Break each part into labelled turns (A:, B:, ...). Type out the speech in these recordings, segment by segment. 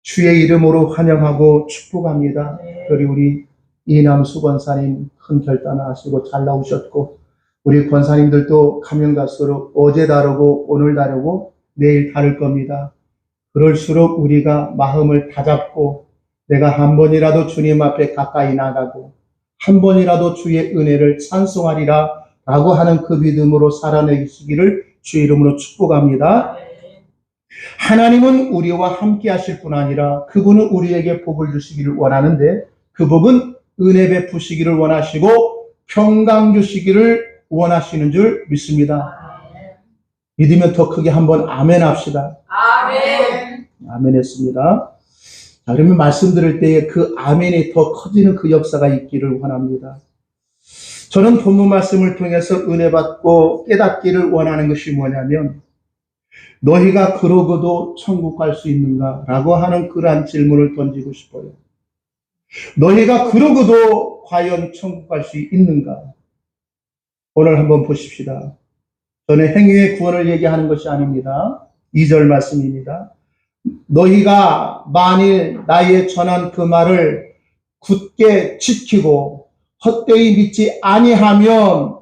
A: 주의 이름으로 환영하고 축복합니다. 특별히 우리 이남수 권사님 큰 결단을 하시고 잘 나오셨고, 우리 권사님들도 가면 갈수록 어제 다르고 오늘 다르고 내일 다를 겁니다. 그럴수록 우리가 마음을 다잡고 내가 한 번이라도 주님 앞에 가까이 나가고 한 번이라도 주의 은혜를 찬송하리라 라고 하는 그 믿음으로 살아내시기를 주의 이름으로 축복합니다. 하나님은 우리와 함께 하실 뿐 아니라 그분은 우리에게 복을 주시기를 원하는데, 그 복은 은혜 베푸시기를 원하시고 평강 주시기를 원하시는 줄 믿습니다. 믿으면 더 크게 한번 아멘 합시다.
B: 아멘.
A: 아멘 했습니다. 자, 그러면 말씀 들을 때에 그 아멘이 더 커지는 그 역사가 있기를 원합니다. 저는 본문 말씀을 통해서 은혜 받고 깨닫기를 원하는 것이 뭐냐면, 너희가 그러고도 천국 갈 수 있는가? 라고 하는 그러한 질문을 던지고 싶어요. 너희가 그러고도 과연 천국 갈 수 있는가? 오늘 한번 보십시다. 저는 행위의 구원을 얘기하는 것이 아닙니다. 2절 말씀입니다. 너희가 만일 나의 전한 그 말을 굳게 지키고 헛되이 믿지 아니하면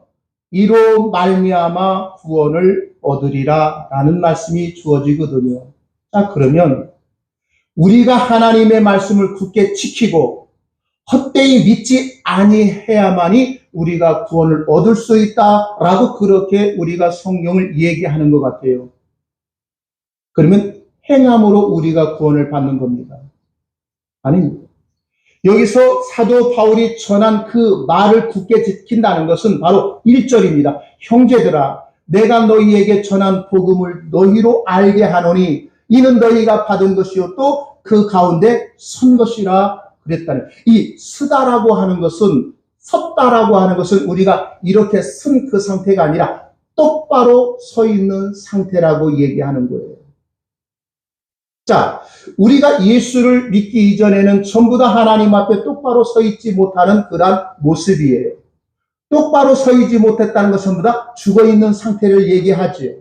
A: 이로 말미암아 구원을 얻으리라 라는 말씀이 주어지거든요. 자, 그러면 우리가 하나님의 말씀을 굳게 지키고 헛되이 믿지 아니해야만이 우리가 구원을 얻을 수 있다라고 그렇게 우리가 성경을 얘기하는 것 같아요. 그러면 행함으로 우리가 구원을 받는 겁니다. 아닙니다. 여기서 사도 바울이 전한 그 말을 굳게 지킨다는 것은 바로 1절입니다. 형제들아, 내가 너희에게 전한 복음을 너희로 알게 하노니 이는 너희가 받은 것이요 또 그 가운데 선 것이라 그랬다는, 이 서다라고 하는 것은, 섰다라고 하는 것은 우리가 이렇게 선 그 상태가 아니라 똑바로 서 있는 상태라고 얘기하는 거예요. 자, 우리가 예수를 믿기 이전에는 전부 다 하나님 앞에 똑바로 서 있지 못하는 그런 모습이에요. 똑바로 서 있지 못했다는 것은 전부 다 죽어있는 상태를 얘기하지요.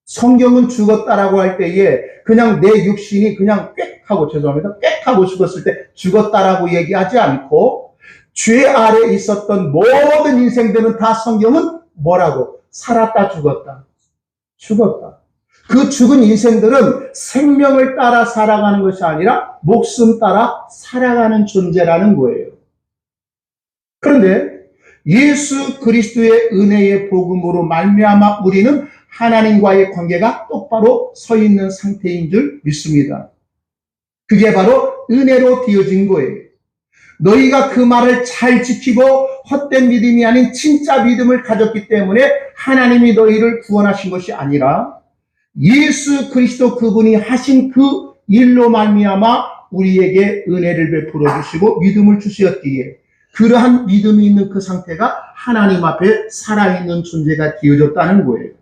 A: 성경은 죽었다라고 할 때에 그냥 내 육신이 그냥 꽥 하고, 죄송합니다, 꽥 하고 죽었을 때 죽었다라고 얘기하지 않고, 죄 아래 있었던 모든 인생들은 다 성경은 뭐라고? 살았다, 죽었다. 죽었다. 그 죽은 인생들은 생명을 따라 살아가는 것이 아니라 목숨 따라 살아가는 존재라는 거예요. 그런데 예수 그리스도의 은혜의 복음으로 말미암아 우리는 하나님과의 관계가 똑바로 서 있는 상태인 줄 믿습니다. 그게 바로 은혜로 되어진 거예요. 너희가 그 말을 잘 지키고 헛된 믿음이 아닌 진짜 믿음을 가졌기 때문에 하나님이 너희를 구원하신 것이 아니라 예수 그리스도 그분이 하신 그 일로 말미암아 우리에게 은혜를 베풀어 주시고 믿음을 주셨기에 그러한 믿음이 있는 그 상태가 하나님 앞에 살아있는 존재가 되어졌다는 거예요.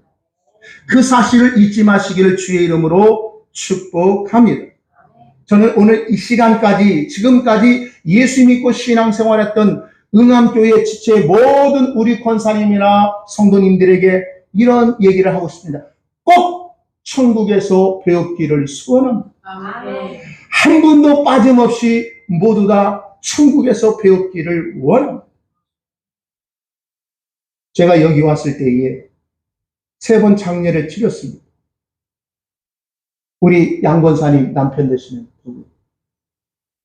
A: 그 사실을 잊지 마시기를 주의 이름으로 축복합니다. 저는 오늘 이 시간까지, 지금까지 예수 믿고 신앙생활했던 응암교회 지체의 모든 우리 권사님이나 성도님들에게 이런 얘기를 하고 싶습니다. 꼭 천국에서 배웠기를 소원합니다.
B: 아멘.
A: 한 분도 빠짐없이 모두 다 천국에서 배웠기를 원합니다. 제가 여기 왔을 때에 3번 장례를 치렀습니다. 우리 양 권사님 남편 되시는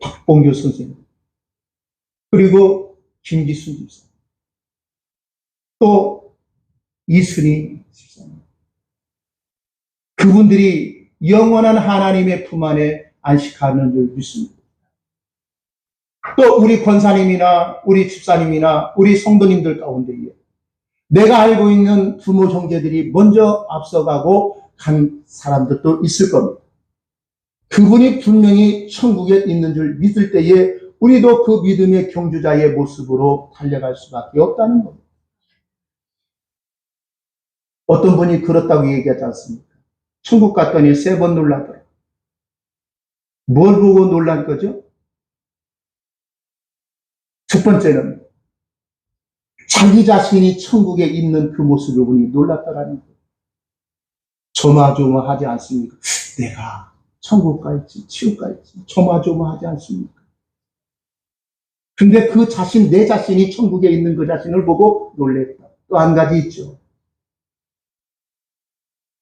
A: 박봉규 선생님, 그리고 김기순 집사, 또 이순희 집사님, 그분들이 영원한 하나님의 품 안에 안식하는 줄 믿습니다. 또 우리 권사님이나 우리 집사님이나 우리 성도님들 가운데에 내가 알고 있는 부모 형제들이 먼저 앞서가고 간 사람들도 있을 겁니다. 그분이 분명히 천국에 있는 줄 믿을 때에 우리도 그 믿음의 경주자의 모습으로 달려갈 수밖에 없다는 겁니다. 어떤 분이 그렇다고 얘기하지 않습니까? 천국 갔더니 3번 놀라더라. 뭘 보고 놀란 거죠? 첫 번째는 자기 자신이 천국에 있는 그 모습을 보니 놀랐다라는 거예요. 조마조마하지 않습니까? 내가 천국 갈지 지옥 갈지 조마조마하지 않습니까? 근데 그 자신, 내 자신이 천국에 있는 그 자신을 보고 놀랬다. 또 한 가지 있죠.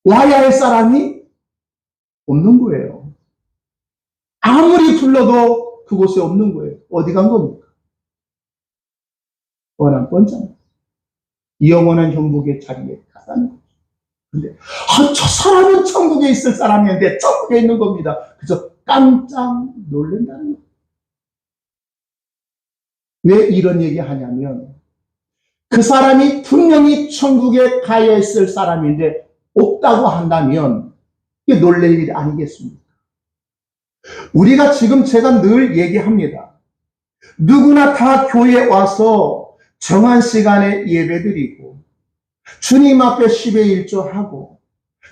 A: 와야 할 사람이 없는 거예요. 아무리 불러도 그곳에 없는 거예요. 어디 간 겁니까? 원한 번장. 영원한 형국의 자리에 가다는 거죠. 근데 저 사람은 천국에 있을 사람이었는데 천국에 있는 겁니다. 그래서 깜짝 놀란다는 거예요. 왜 이런 얘기 하냐면 그 사람이 분명히 천국에 가야 있을 사람인데 없다고 한다면 이게 놀랄 일이 아니겠습니까? 우리가 지금 제가 늘 얘기합니다. 누구나 다 교회에 와서 정한 시간에 예배드리고 주님 앞에 10의 1조하고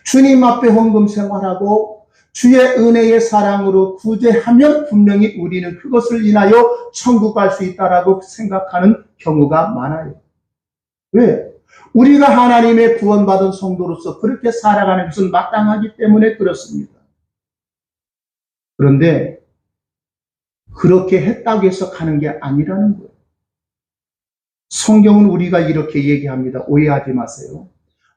A: 주님 앞에 헌금 생활하고 주의 은혜의 사랑으로 구제하면 분명히 우리는 그것을 인하여 천국 갈 수 있다라고 생각하는 경우가 많아요. 왜? 우리가 하나님의 구원받은 성도로서 그렇게 살아가는 것은 마땅하기 때문에 그렇습니다. 그런데 그렇게 했다고 해서 가는 게 아니라는 거예요. 성경은 우리가 이렇게 얘기합니다. 오해하지 마세요.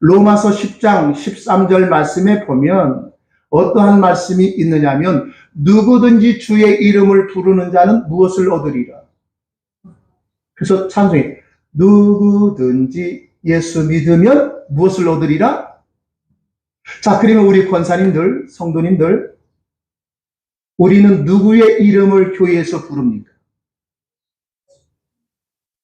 A: 로마서 10장 13절 말씀에 보면 어떠한 말씀이 있느냐면 누구든지 주의 이름을 부르는 자는 무엇을 얻으리라. 그래서 찬송이 누구든지 예수 믿으면 무엇을 얻으리라? 자, 그러면 우리 권사님들, 성도님들, 우리는 누구의 이름을 교회에서 부릅니까?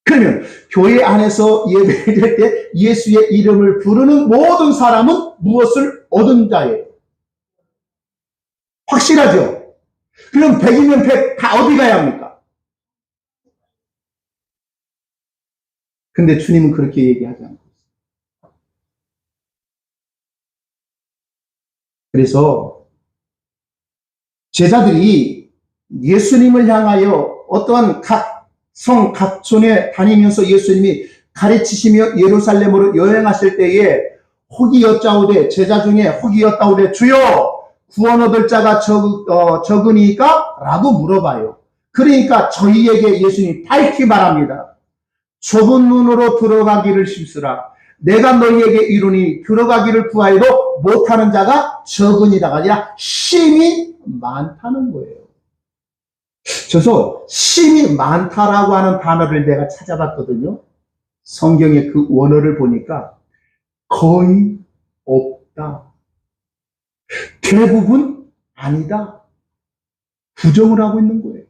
A: 그러면 교회 안에서 예배를 할 때 예수의 이름을 부르는 모든 사람은 무엇을 얻은 자예요? 확실하죠? 그럼 100이면 100 다 어디 가야 합니까? 근데 주님은 그렇게 얘기하지 않고 있어요. 그래서 제자들이 예수님을 향하여 어떠한 각 성, 각 촌에 다니면서 예수님이 가르치시며 예루살렘으로 여행하실 때에 혹이 여짜오되 제자 중에 혹이 여짜오되 주여 구원 얻을 자가 적으니까? 라고 물어봐요. 그러니까 저희에게 예수님이 밝히 말합니다. 좁은 문으로 들어가기를 힘쓰라. 내가 너희에게 이루니 들어가기를 구하여도 못하는 자가 적으니라가 아니라 심이 많다는 거예요. 그래서 심이 많다라고 하는 단어를 내가 찾아봤거든요. 성경의 그 원어를 보니까 거의 없다. 대부분 아니다. 부정을 하고 있는 거예요.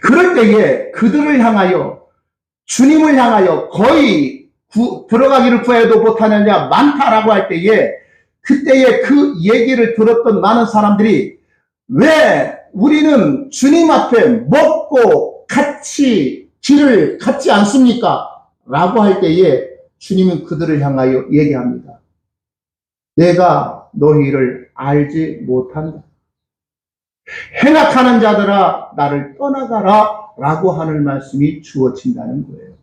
A: 그럴 때에 그들을 향하여 주님을 향하여 거의 들어가기를 구해도 못하는 자 많다라고 할 때에 그때에 그 얘기를 들었던 많은 사람들이 왜 우리는 주님 앞에 먹고 같이 길을 갖지 않습니까? 라고 할 때에 주님은 그들을 향하여 얘기합니다. 내가 너희를 알지 못한다. 행악하는 자들아 나를 떠나가라 라고 하는 말씀이 주어진다는 거예요.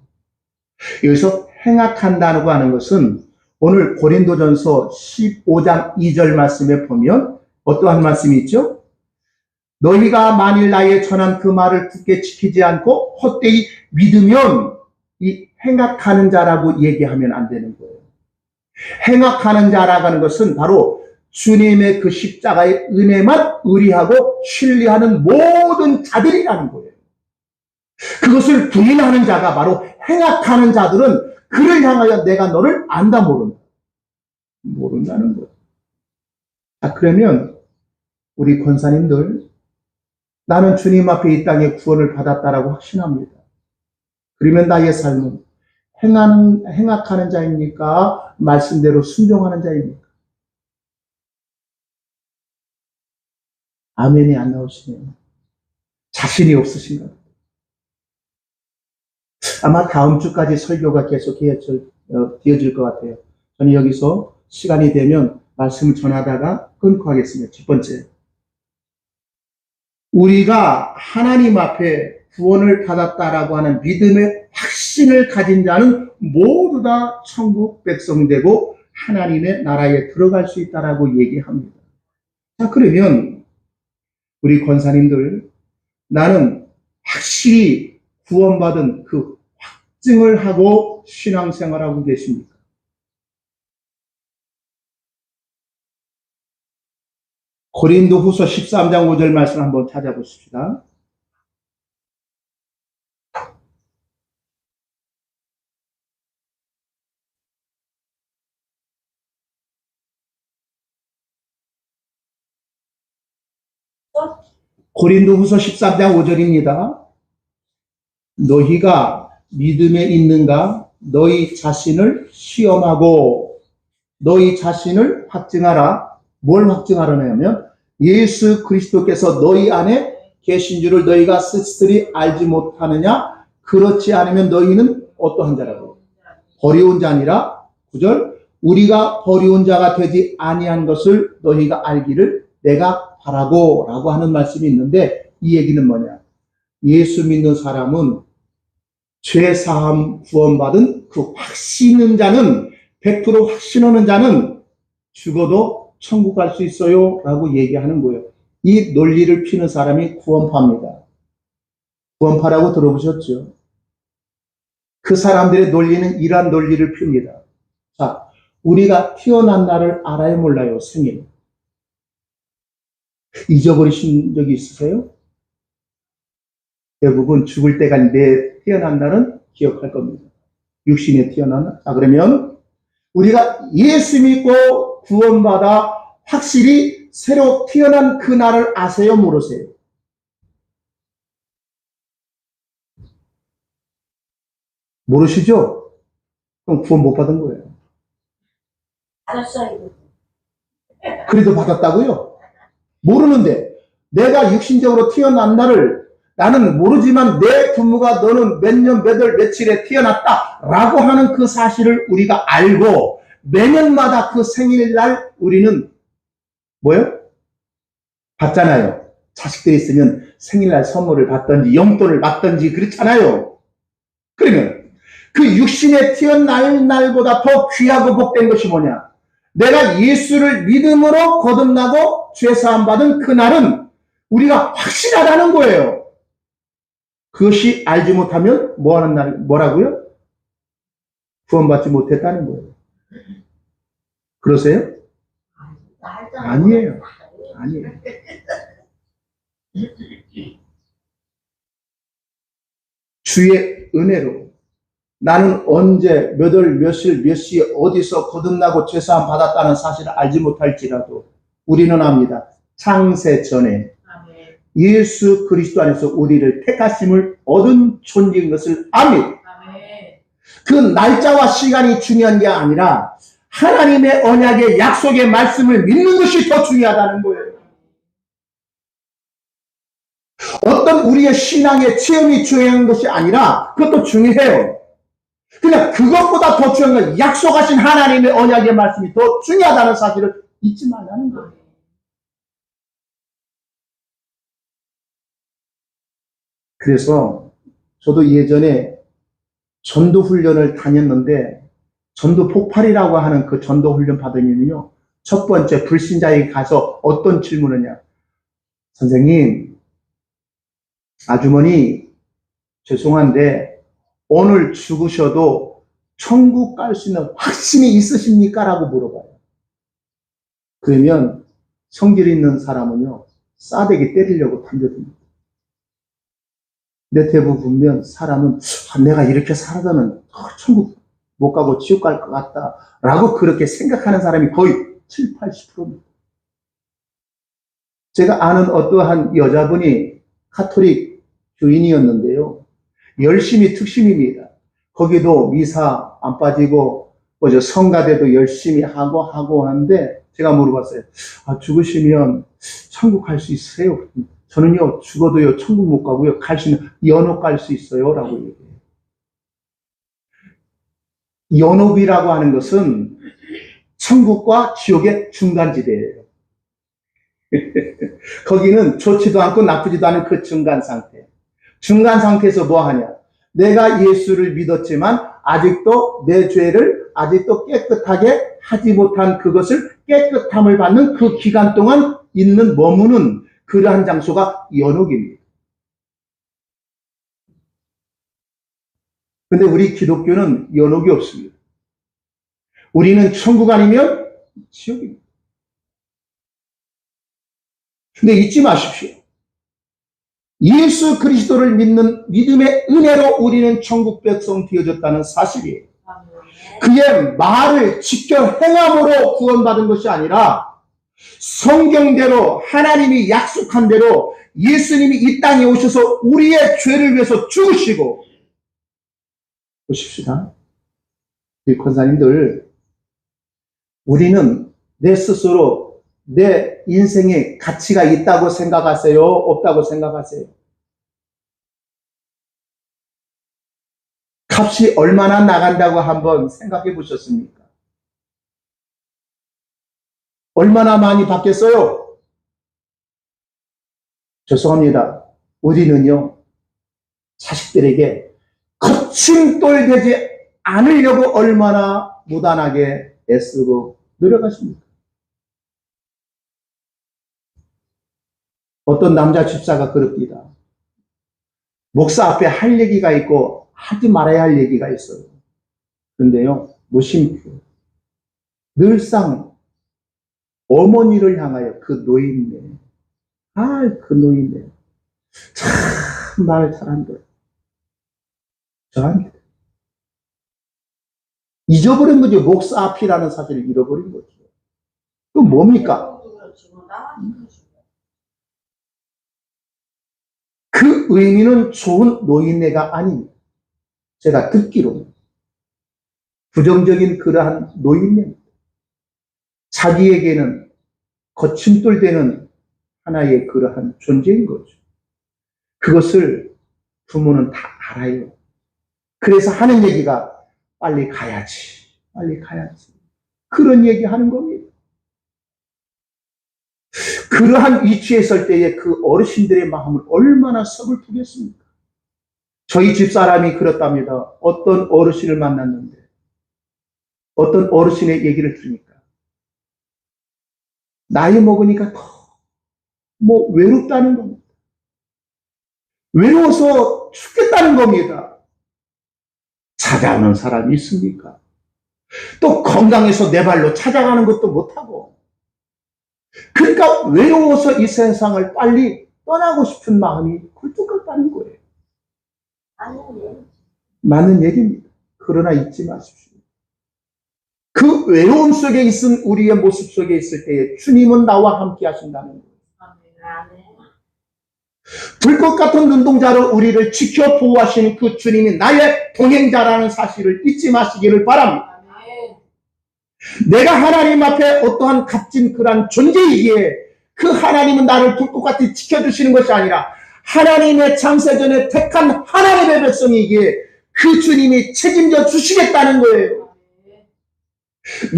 A: 여기서 행악한다고 하는 것은 오늘 고린도전서 15장 2절 말씀에 보면 어떠한 말씀이 있죠? 너희가 만일 나의 전한 그 말을 굳게 지키지 않고 헛되이 믿으면 이 행악하는 자라고 얘기하면 안 되는 거예요. 행악하는 자라고 하는 것은 바로 주님의 그 십자가의 은혜만 의리하고 신뢰하는 모든 자들이라는 거예요. 그것을 부인하는 자가 바로 행악하는 자들은 그를 향하여 내가 너를 안다 모른다. 모른다는 거예요. 자, 그러면 우리 권사님들 나는 주님 앞에 이 땅에 구원을 받았다라고 확신합니다. 그러면 나의 삶은 행악하는 자입니까? 말씀대로 순종하는 자입니까? 아멘이 안 나오시네요. 자신이 없으신가? 아마 다음 주까지 설교가 계속 이어질 것 같아요. 저는 여기서 시간이 되면 말씀을 전하다가 끊고 하겠습니다. 첫 번째. 우리가 하나님 앞에 구원을 받았다라고 하는 믿음의 확신을 가진 자는 모두 다 천국 백성 되고 하나님의 나라에 들어갈 수 있다라고 얘기합니다. 자, 그러면 우리 권사님들, 나는 확실히 구원받은 그 확증을 하고 신앙생활하고 계십니까? 고린도후서 13장 5절 말씀 한번 찾아보십시다. 고린도후서 13장 5절입니다. 너희가 믿음에 있는가? 너희 자신을 시험하고 너희 자신을 확증하라. 뭘 확증하라냐면 예수 그리스도께서 너희 안에 계신 줄을 너희가 스스로 알지 못하느냐? 그렇지 않으면 너희는 어떠한 자라고? 버리운 자니라. 9절 우리가 버리운 자가 되지 아니한 것을 너희가 알기를 내가 바라고 라고 하는 말씀이 있는데, 이 얘기는 뭐냐? 예수 믿는 사람은 죄사함 구원받은 그 확신은 자는, 100% 확신하는 자는 죽어도 천국 갈 수 있어요 라고 얘기하는 거예요. 이 논리를 피는 사람이 구원파입니다. 구원파라고 들어보셨죠? 그 사람들의 논리는 이러한 논리를 핍니다. 자, 우리가 태어난 날을 알아요, 몰라요? 생일. 잊어버리신 적이 있으세요? 대부분 죽을 때가 내 태어난 날은 기억할 겁니다. 육신에 태어난 날. 자, 그러면 우리가 예수 믿고 구원받아 확실히 새로 태어난 그 날을 아세요, 모르세요? 모르시죠? 그럼 구원 못 받은 거예요.
B: 알았어요.
A: 그래도 받았다고요? 모르는데, 내가 육신적으로 태어난 날을 나는 모르지만 내 부모가 너는 몇 년, 몇 월, 며칠에 태어났다 라고 하는 그 사실을 우리가 알고 매년마다 그 생일날 우리는 뭐요? 받잖아요. 자식들이 있으면 생일날 선물을 받든지 용돈을 받든지 그렇잖아요. 그러면 그 육신에 태어날 날보다 더 귀하고 복된 것이 뭐냐? 내가 예수를 믿음으로 거듭나고 죄사함 받은 그날은 우리가 확실하다는 거예요. 그것이 알지 못하면 뭐하는 날, 뭐라고요? 구원받지 못했다는 거예요. 그러세요? 아니에요. 아니에요. 주의 은혜로 나는 언제 몇 월 며칠 몇 시에 어디서 거듭나고 죄사함 받았다는 사실을 알지 못할지라도 우리는 압니다. 창세 전에 예수 그리스도 안에서 우리를 택하심을 얻은 존재인 것을 압니다. 그 날짜와 시간이 중요한 게 아니라 하나님의 언약의 약속의 말씀을 믿는 것이 더 중요하다는 거예요. 어떤 우리의 신앙의 체험이 중요한 것이 아니라 그것도 중요해요. 그냥 그것보다 더 중요한 건 약속하신 하나님의 언약의 말씀이 더 중요하다는 사실을 잊지 말라는 거예요. 그래서 저도 예전에 전도훈련을 다녔는데 전도 폭발이라고 하는 그 전도훈련 받으면요, 첫 번째 불신자에게 가서 어떤 질문을 하냐? 선생님, 아주머니 죄송한데 오늘 죽으셔도 천국 갈 수 있는 확신이 있으십니까? 라고 물어봐요. 그러면 성질 있는 사람은요, 싸대기 때리려고 덤벼듭니다. 근데 대부분 보면 사람은 내가 이렇게 살아가면 천국 못 가고 지옥 갈 것 같다 라고 그렇게 생각하는 사람이 거의 7, 80%입니다. 제가 아는 어떠한 여자분이 카톨릭 교인이었는데요, 열심히 특심입니다. 거기도 미사 안 빠지고 성가대도 열심히 하고 하는데 제가 물어봤어요. 죽으시면 천국 갈 수 있으세요? 저는요, 죽어도요, 천국 못 가고요, 갈 수 있는 연옥 갈 수 있어요 라고 얘기해요. 연옥이라고 하는 것은 천국과 지옥의 중간지대예요. 거기는 좋지도 않고 나쁘지도 않은 그 중간 상태. 중간 상태에서 뭐 하냐? 내가 예수를 믿었지만 아직도 내 죄를 아직도 깨끗하게 하지 못한 그것을 깨끗함을 받는 그 기간 동안 있는 머무는 그러한 장소가 연옥입니다. 근데 우리 기독교는 연옥이 없습니다. 우리는 천국 아니면 지옥입니다. 근데 잊지 마십시오. 예수 그리스도를 믿는 믿음의 은혜로 우리는 천국 백성 되어졌다는 사실이에요. 그의 말을 지켜 행함으로 구원받은 것이 아니라 성경대로 하나님이 약속한 대로 예수님이 이 땅에 오셔서 우리의 죄를 위해서 죽으시고, 보십시다. 우리 권사님들, 우리는 내 스스로 내 인생에 가치가 있다고 생각하세요? 없다고 생각하세요? 값이 얼마나 나간다고 한번 생각해 보셨습니까? 얼마나 많이 받겠어요? 죄송합니다. 우리는요, 자식들에게 거친 돌 되지 않으려고 얼마나 무단하게 애쓰고 노력하십니까? 어떤 남자 집사가 그럽니다. 목사 앞에 할 얘기가 있고 하지 말아야 할 얘기가 있어요. 그런데요, 무심코 늘상 어머니를 향하여 그 노인네, 그 노인네, 참 말 잘한다. 저합니다. 잊어버린 거죠. 목사 앞이라는 사실을 잃어버린 거죠. 또 뭡니까? 그 의미는 좋은 노인네가 아닙니다. 제가 듣기로는 부정적인 그러한 노인네입니다. 자기에게는 거침돌되는 하나의 그러한 존재인 거죠. 그것을 부모는 다 알아요. 그래서 하는 얘기가 빨리 가야지, 빨리 가야지. 그런 얘기 하는 겁니다. 그러한 위치에 설 때에 그 어르신들의 마음을 얼마나 서글프겠습니까? 저희 집사람이 그렇답니다. 어떤 어르신을 만났는데, 어떤 어르신의 얘기를 들으니까, 나이 먹으니까 더 외롭다는 겁니다. 외로워서 죽겠다는 겁니다. 찾아오는 사람이 있습니까? 또 건강해서 내 발로 찾아가는 것도 못하고, 그러니까 외로워서 이 세상을 빨리 떠나고 싶은 마음이 굴뚝같다는 거예요. 맞는 얘기입니다. 그러나 잊지 마십시오. 그 외로움 속에 있은 우리의 모습 속에 있을 때에 주님은 나와 함께 하신다는 거예요. 불꽃 같은 눈동자로 우리를 지켜 보호하시는 그 주님이 나의 동행자라는 사실을 잊지 마시기를 바랍니다. 내가 하나님 앞에 어떠한 값진 그러한 존재이기에 그 하나님은 나를 불꽃같이 지켜주시는 것이 아니라 하나님의 창세전에 택한 하나님의 백성이기에 그 주님이 책임져 주시겠다는 거예요.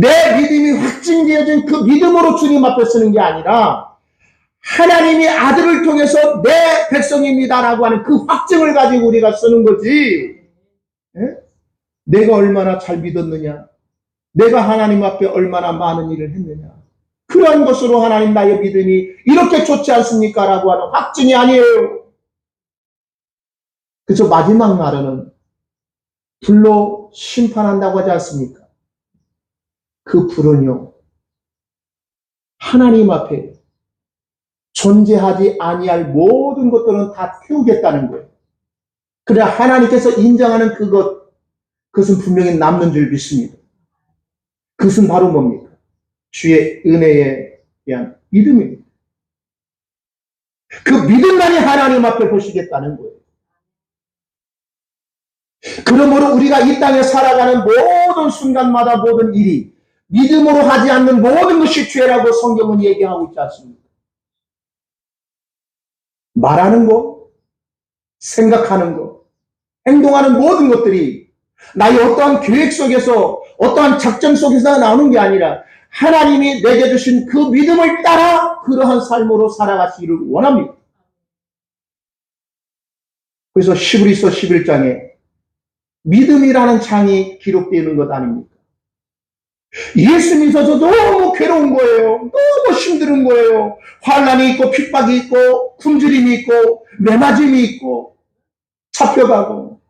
A: 내 믿음이 확증되어진 그 믿음으로 주님 앞에 서는 게 아니라 하나님이 아들을 통해서 내 백성입니다라고 하는 그 확증을 가지고 우리가 서는 거지. 내가 얼마나 잘 믿었느냐, 내가 하나님 앞에 얼마나 많은 일을 했느냐, 그러한 것으로 하나님 나의 믿음이 이렇게 좋지 않습니까? 라고 하는 확증이 아니에요. 그래서 마지막 날에는 불로 심판한다고 하지 않습니까? 그 불은요, 하나님 앞에 존재하지 아니할 모든 것들은 다 태우겠다는 거예요. 그래 하나님께서 인정하는 그것은 분명히 남는 줄 믿습니다. 그것은 바로 뭡니까? 주의 은혜에 대한 믿음입니다. 그 믿음만이 하나님 앞에 보시겠다는 거예요. 그러므로 우리가 이 땅에 살아가는 모든 순간마다 모든 일이 믿음으로 하지 않는 모든 것이 죄라고 성경은 얘기하고 있지 않습니까? 말하는 거, 생각하는 거, 행동하는 모든 것들이 나의 어떠한 계획 속에서 어떠한 작전 속에서 나오는 게 아니라 하나님이 내게 주신 그 믿음을 따라 그러한 삶으로 살아가시기를 원합니다. 그래서 히브리서 11장에 믿음이라는 장이 기록되어 있는 것 아닙니까? 예수 믿어서 너무 괴로운 거예요. 너무 힘든 거예요. 환난이 있고 핍박이 있고 굶주림이 있고 매맞음이 있고 잡혀가고.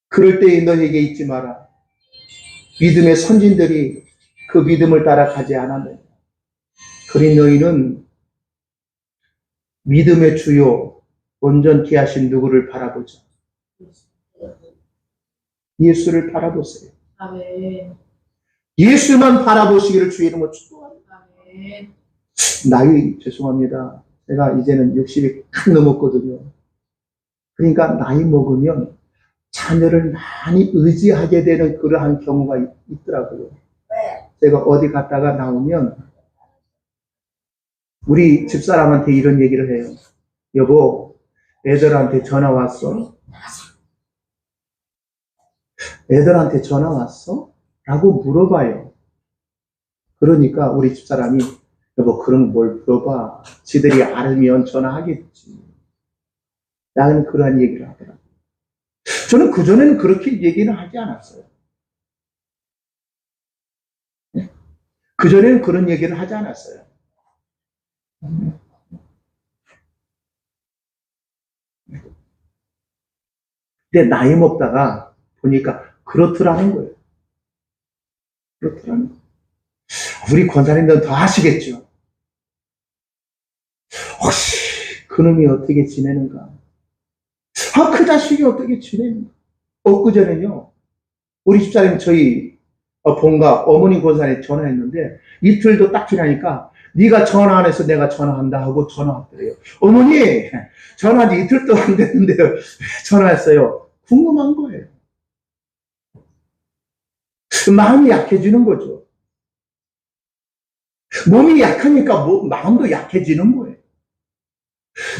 A: 그럴 때에 너에게 잊지 마라. 믿음의 선진들이 그 믿음을 따라가지 않았느냐. 그리 너희는 믿음의 주요 온전케 하신 누구를 바라보자. 예수를 바라보세요.
B: 아멘.
A: 예수만 바라보시기를 주의 이름으로 축복합니다.
B: 아멘.
A: 나이 죄송합니다. 제가 이제는 60이 딱 넘었거든요. 그러니까 나이 먹으면 자녀를 많이 의지하게 되는 그러한 경우가 있더라고요. 제가 어디 갔다가 나오면 우리 집사람한테 이런 얘기를 해요. 여보, 애들한테 전화 왔어? 애들한테 전화 왔어? 라고 물어봐요. 그러니까 우리 집사람이 여보, 그럼 뭘 물어봐. 지들이 알면 전화하겠지. 라는 그러한 얘기를 하더라고요. 저는 그전에는 그렇게 얘기는 하지 않았어요. 그전에는 그런 얘기를 하지 않았어요. 근데 나이 먹다가 보니까 그렇더라는 거예요. 그렇더라는 거예요. 우리 권사님들은 더 아시겠죠? 혹시 그놈이 어떻게 지내는가? 그 자식이 어떻게 지내는가? 엊그전에요. 우리 집사님 저희 본가 어머니 권사님 전화했는데 이틀도 딱 지나니까 네가 전화 안 해서 내가 전화한다 하고 전화 왔더래요. 어머니 전화한 지 이틀도 안 됐는데 전화했어요. 궁금한 거예요. 마음이 약해지는 거죠. 몸이 약하니까 마음도 약해지는 거예요.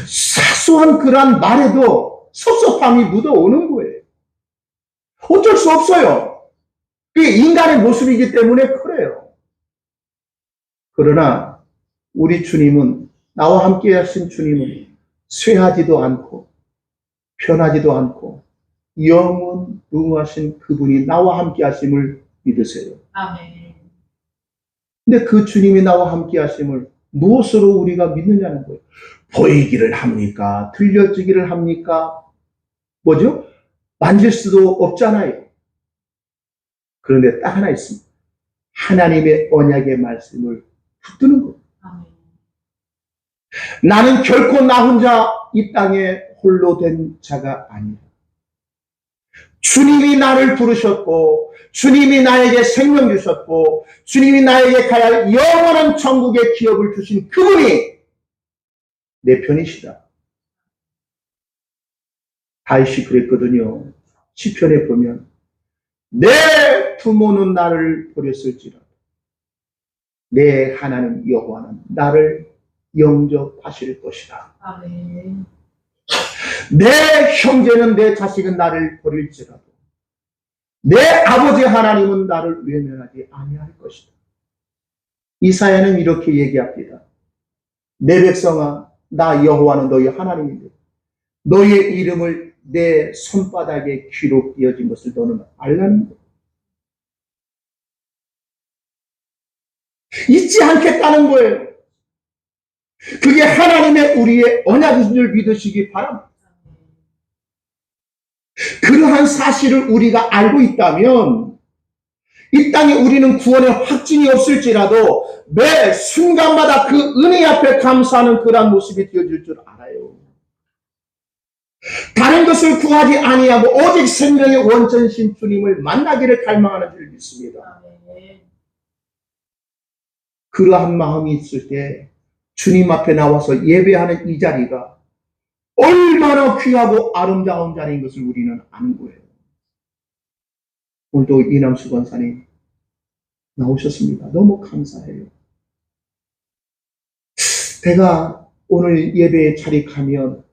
A: 사소한 그런 말에도 섭섭함이 묻어오는 거예요. 어쩔 수 없어요. 그게 인간의 모습이기 때문에 그래요. 그러나 우리 주님은, 나와 함께 하신 주님은 쇠하지도 않고 변하지도 않고 영원무하신 그분이 나와 함께 하심을 믿으세요.
B: 아멘.
A: 근데 그 주님이 나와 함께 하심을 무엇으로 우리가 믿느냐는 거예요. 보이기를 합니까? 들려지기를 합니까? 뭐죠? 만질 수도 없잖아요. 그런데 딱 하나 있습니다. 하나님의 언약의 말씀을 붙드는 거예요.
B: 아멘.
A: 나는 결코 나 혼자 이 땅에 홀로 된 자가 아니라 주님이 나를 부르셨고 주님이 나에게 생명 주셨고 주님이 나에게 가야 할 영원한 천국의 기업을 주신 그분이 내 편이시다. 다윗이 그랬거든요. 시편에 보면 내 부모는 나를 버렸을지라도 내 하나님 여호와는 나를 영접하실 것이다.
B: 아멘.
A: 내 형제는 내 자식은 나를 버릴지라도 내 아버지 하나님은 나를 외면하지 아니할 것이다. 이사야는 이렇게 얘기합니다. 내 백성아, 나 여호와는 너희 하나님인데 너희의 이름을 내 손바닥에 기록되어진 것을 너는 알라는 거야. 잊지 않겠다는 거예요. 그게 하나님의 우리의 언약인 줄 믿으시기 바랍니다. 그러한 사실을 우리가 알고 있다면 이 땅에 우리는 구원의 확증이 없을지라도 매 순간마다 그 은혜 앞에 감사하는 그러한 모습이 되어질 줄 알아요. 다른 것을 구하지 아니하고 오직 생명의 원천신 주님을 만나기를 갈망하는 줄 믿습니다.
B: 아멘.
A: 그러한 마음이 있을 때 주님 앞에 나와서 예배하는 이 자리가 얼마나 귀하고 아름다운 자리인 것을 우리는 아는 거예요. 오늘도 이남수 권사님 나오셨습니다. 너무 감사해요. 제가 오늘 예배에 자리 가면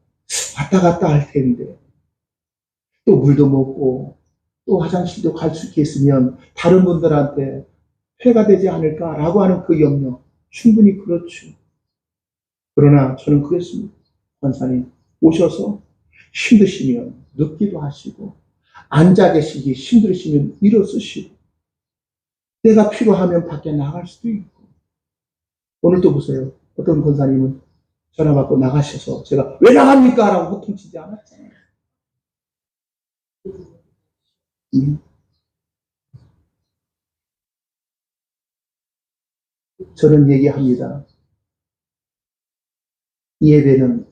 A: 왔다 갔다 할 텐데 또 물도 먹고 또 화장실도 갈 수 있겠으면 다른 분들한테 폐가 되지 않을까라고 하는 그 염려 충분히 그렇죠. 그러나 저는 그랬습니다. 권사님 오셔서 힘드시면 눕기도 하시고 앉아 계시기 힘들으시면 일어서시고, 때가 필요하면 밖에 나갈 수도 있고. 오늘 또 보세요. 어떤 권사님은 전화 받고 나가셔서 제가 왜 나갑니까? 라고 호통치지 않았잖아요. 저는 얘기합니다. 예배는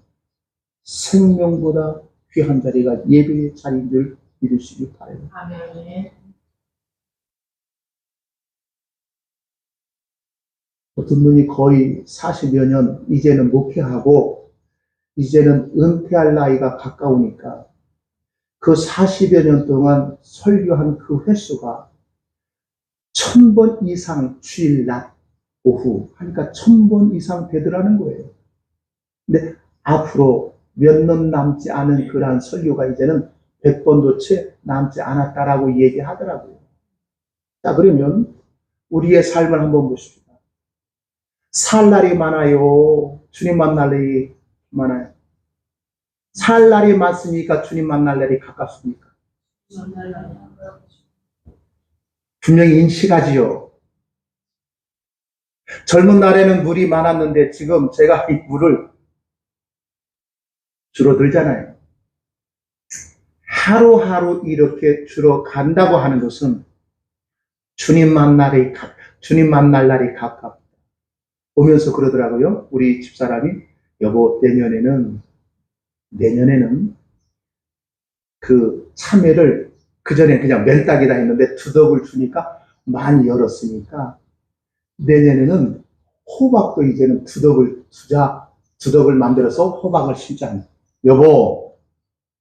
A: 생명보다 귀한 자리가 예배의 자리인 줄 믿으시기 바랍니다.
B: 아멘.
A: 어떤 분이 거의 40여 년 이제는 목회하고 이제는 은퇴할 나이가 가까우니까 그 40여 년 동안 설교한 그 횟수가 1000번 이상 주일 낮 오후 하니까 1000번 이상 되더라는 거예요. 근데 앞으로 몇 년 남지 않은 그러한 설교가 이제는 100번도 채 남지 않았다라고 얘기하더라고요. 자, 그러면 우리의 삶을 한번 보십시다. 살 날이 많아요. 주님 만날 날이 많아요. 살 날이 많습니까? 주님 만날 날이 가깝습니까? 분명히 인식하지요. 젊은 날에는 물이 많았는데 지금 제가 이 물을 줄어들잖아요. 하루하루 이렇게 줄어간다고 하는 것은 주님 만날 날이 가깝다. 보면서 그러더라고요. 우리 집사람이 여보 내년에는 그 참외를 그전에 그냥 맨땅에다 했는데 두덕을 주니까 많이 열었으니까 내년에는 호박도 이제는 두덕을 만들어서 호박을 심자. 여보,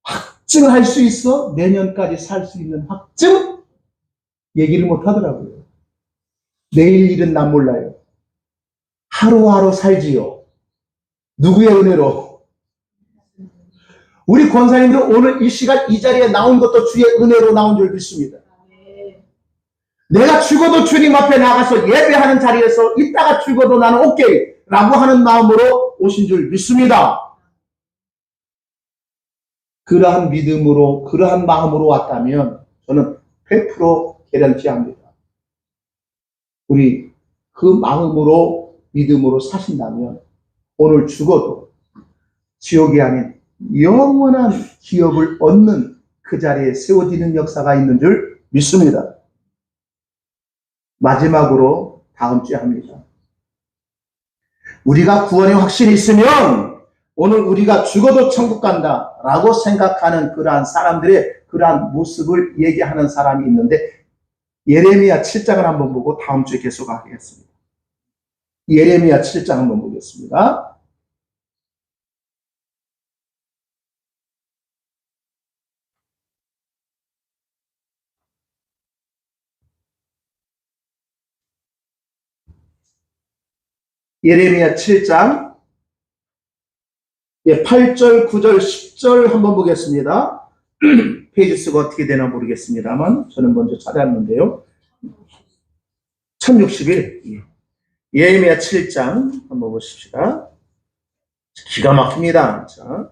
A: 확증할 수 있어? 내년까지 살 수 있는 확증? 얘기를 못 하더라고요. 내일 일은 난 몰라요. 하루하루 살지요. 누구의 은혜로? 우리 권사님들 오늘 이 시간 이 자리에 나온 것도 주의 은혜로 나온 줄 믿습니다. 내가 죽어도 주님 앞에 나가서 예배하는 자리에서 이따가 죽어도 나는 오케이 라고 하는 마음으로 오신 줄 믿습니다. 그러한 믿음으로 그러한 마음으로 왔다면 저는 100% 개런티합니다. 우리 그 마음으로 믿음으로 사신다면 오늘 죽어도 지옥이 아닌 영원한 기업을 얻는 그 자리에 세워지는 역사가 있는 줄 믿습니다. 마지막으로 다음 주에 합니다. 우리가 구원의 확신이 있으면 오늘 우리가 죽어도 천국 간다라고 생각하는 그러한 사람들의 그러한 모습을 얘기하는 사람이 있는데 예레미야 7장을 한번 보고 다음 주에 계속하겠습니다. 예레미야 7장 한번 보겠습니다. 예레미야 7장 8절, 9절, 10절 한번 보겠습니다. 페이지 수가 어떻게 되나 모르겠습니다만 저는 먼저 찾았는데요. 1061 예레미야 7장 한번 보십시다. 기가 막힙니다. 자,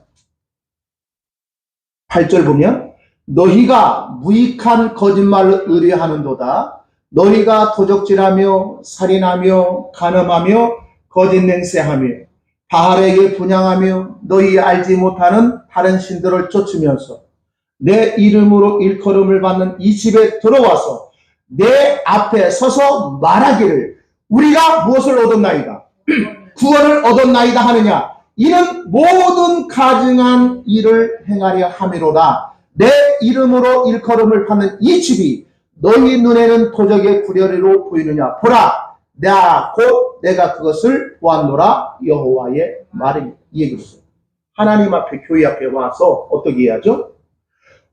A: 8절 보면 너희가 무익한 거짓말을 의뢰하는도다. 너희가 도적질하며 살인하며 간음하며 거짓 맹세하며 바알에게 분향하며 너희 알지 못하는 다른 신들을 쫓으면서 내 이름으로 일컬음을 받는 이 집에 들어와서 내 앞에 서서 말하기를 우리가 무엇을 얻었나이다. 구원을 얻었나이다 하느냐. 이는 모든 가증한 일을 행하려 함이로다. 내 이름으로 일컬음을 받는 이 집이 너희 눈에는 도적의 구려리로 보이느냐. 보라, 내가 그것을 보았노라. 여호와의 말입니다. 이 얘기죠. 하나님 앞에 교회 앞에 와서 어떻게 해야죠?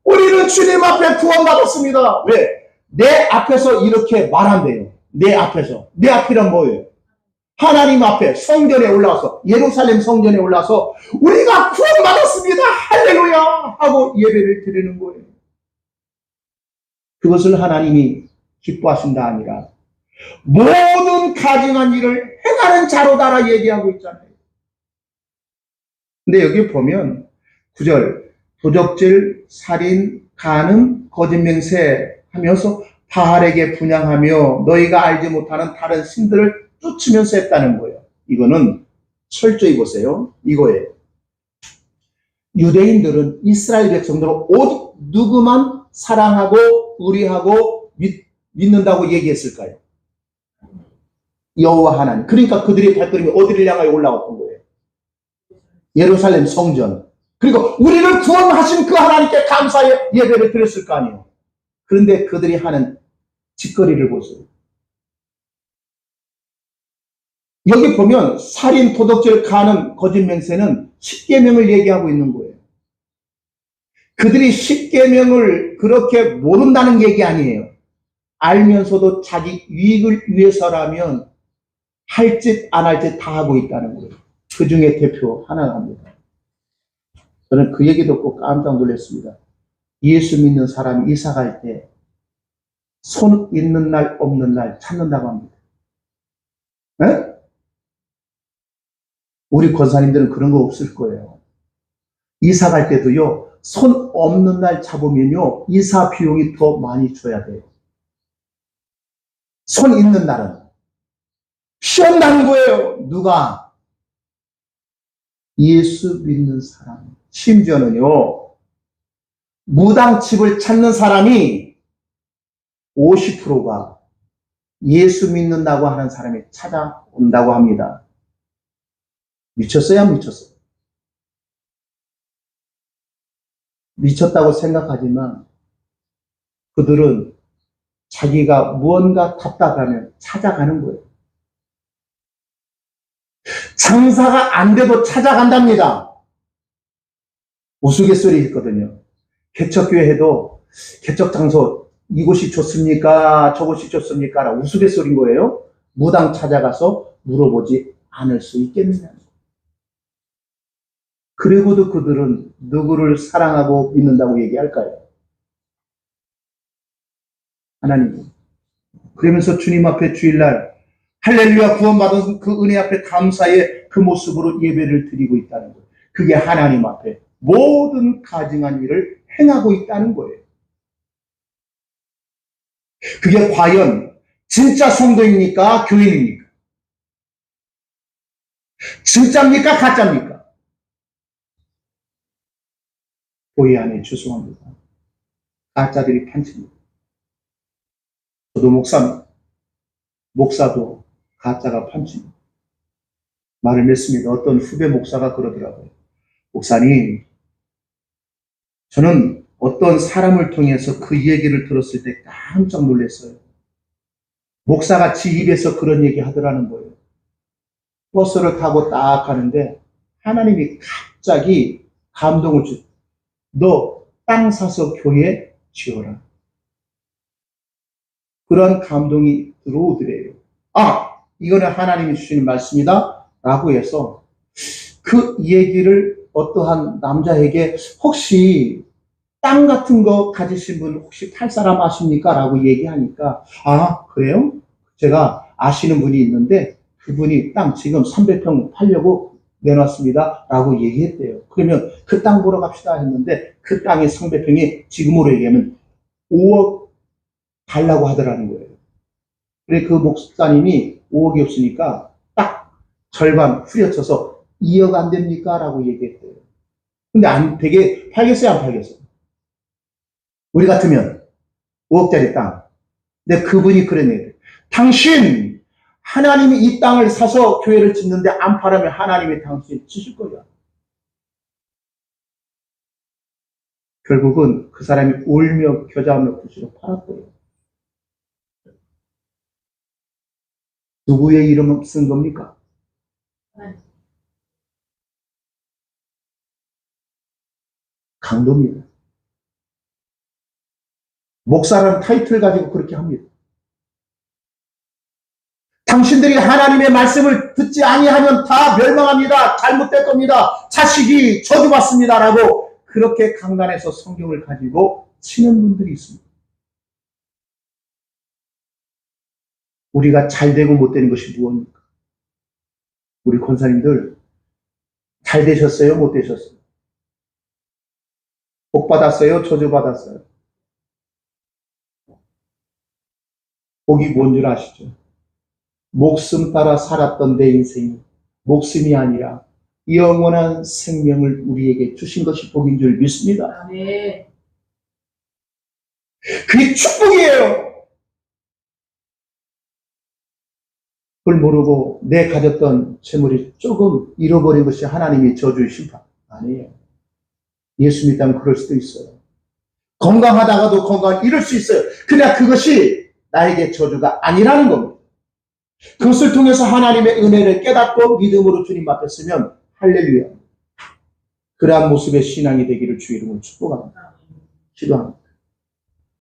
A: 우리는 주님 앞에 구원받았습니다. 왜? 내 앞에서 이렇게 말한대요. 내 앞에서. 내 앞이란 뭐예요? 하나님 앞에 성전에 올라와서 예루살렘 성전에 올라와서 우리가 구원받았습니다. 할렐루야 하고 예배를 드리는 거예요. 그것을 하나님이 기뻐하신다 아니라 모든 가증한 일을 행하는 자로다라 얘기하고 있잖아요. 근데 여기 보면 9절 도적질, 살인, 가늠, 거짓 맹세하면서 바알에게 분향하며 너희가 알지 못하는 다른 신들을 쫓으면서 했다는 거예요. 이거는 철저히 보세요. 이거예요. 유대인들은 이스라엘 백성들은 오직 누구만 사랑하고 의리하고 믿는다고 얘기했을까요? 여호와 하나님. 그러니까 그들의 발걸음이 어디를 향하여 올라왔던 거예요? 예루살렘 성전. 그리고 우리를 구원하신 그 하나님께 감사의 예배를 드렸을 거 아니에요. 그런데 그들이 하는 짓거리를 보세요. 여기 보면 살인, 도덕질, 간음, 거짓 맹세는 십계명을 얘기하고 있는 거예요. 그들이 십계명을 그렇게 모른다는 얘기 아니에요. 알면서도 자기 유익을 위해서라면 할 짓 안 할 짓 다 하고 있다는 거예요. 그 중에 대표 하나가 합니다. 저는 그 얘기 듣고 깜짝 놀랐습니다. 예수 믿는 사람이 이사 갈 때 손 있는 날 없는 날 찾는다고 합니다. 네? 우리 권사님들은 그런 거 없을 거예요. 이사 갈 때도요, 손 없는 날 잡으면요, 이사 비용이 더 많이 줘야 돼요. 손 있는 날은. 시험 나는 거예요. 누가? 예수 믿는 사람. 심지어는요, 무당집을 찾는 사람이 50%가 예수 믿는다고 하는 사람이 찾아온다고 합니다. 미쳤어요? 안 미쳤어요? 미쳤다고 생각하지만 그들은 자기가 무언가 답답하면 찾아가는 거예요. 장사가 안 돼도 찾아간답니다. 우스갯소리 있거든요. 개척교회 해도 개척 장소 이곳이 좋습니까? 저곳이 좋습니까? 라고 우스갯소리인 거예요. 무당 찾아가서 물어보지 않을 수 있겠느냐. 그리고도 그들은 누구를 사랑하고 믿는다고 얘기할까요? 하나님. 그러면서 주님 앞에 주일날 할렐루야 구원받은 그 은혜 앞에 감사의 그 모습으로 예배를 드리고 있다는 거예요. 그게 하나님 앞에 모든 가증한 일을 행하고 있다는 거예요. 그게 과연 진짜 성도입니까? 교인입니까? 진짜입니까? 가짜입니까? 교회 안에 죄송합니다. 가짜들이 판칩니다. 저도 목사입니다. 목사도 가짜가 판칩니다. 말을 맺습니다. 어떤 후배 목사가 그러더라고요. 목사님, 저는 어떤 사람을 통해서 그 얘기를 들었을 때 깜짝 놀랐어요. 목사가 지 입에서 그런 얘기 하더라는 거예요. 버스를 타고 딱 가는데 하나님이 갑자기 감동을 주. 너 땅 사서 교회 지어라. 그런 감동이 들어오더래요. 아, 이거는 하나님이 주시는 말씀이다 라고 해서 그 얘기를 어떠한 남자에게 혹시 땅 같은 거 가지신 분 혹시 팔 사람 아십니까? 라고 얘기하니까 아, 그래요? 제가 아시는 분이 있는데 그분이 땅 지금 300평 팔려고 내놨습니다. 라고 얘기했대요. 그러면 그 땅 보러 갑시다 했는데 그 땅의 300평이 지금으로 얘기하면 5억 달라고 하더라는 거예요. 그래 그 목사님이 5억이 없으니까 딱 절반 후려쳐서 2억 안 됩니까? 라고 얘기했대요. 근데 안 되게 팔겠어요? 안 팔겠어요? 우리 같으면 5억짜리 땅. 근데 그분이 그런 얘기예요. 당신 하나님이 이 땅을 사서 교회를 짓는데 안 팔으면 하나님이 당신 치실 거야. 결국은 그 사람이 울며 겨자하며 굿으로 팔았고요. 누구의 이름을 쓴 겁니까? 강도입니다. 목사라는 타이틀 가지고 그렇게 합니다. 당신들이 하나님의 말씀을 듣지 아니하면 다 멸망합니다. 잘못될 겁니다. 자식이 저주받습니다. 라고 그렇게 강단에서 성경을 가지고 치는 분들이 있습니다. 우리가 잘 되고 못 되는 것이 무엇입니까? 우리 권사님들 잘 되셨어요? 못 되셨어요? 복 받았어요? 저주 받았어요? 복이 뭔 줄 아시죠? 목숨 따라 살았던 내 인생이 목숨이 아니라 영원한 생명을 우리에게 주신 것이 복인 줄 믿습니다.
B: 아멘.
A: 그게 축복이에요. 그걸 모르고 내 가졌던 재물이 조금 잃어버린 것이 하나님의 저주의 심판 아니에요. 예수 믿다면 그럴 수도 있어요. 건강하다가도 건강을 잃을 수 있어요. 그러나 그것이 나에게 저주가 아니라는 겁니다. 그것을 통해서 하나님의 은혜를 깨닫고 믿음으로 주님 앞에 서면 할렐루야. 그러한 모습의 신앙이 되기를 주 이름으로 축복합니다. 기도합니다.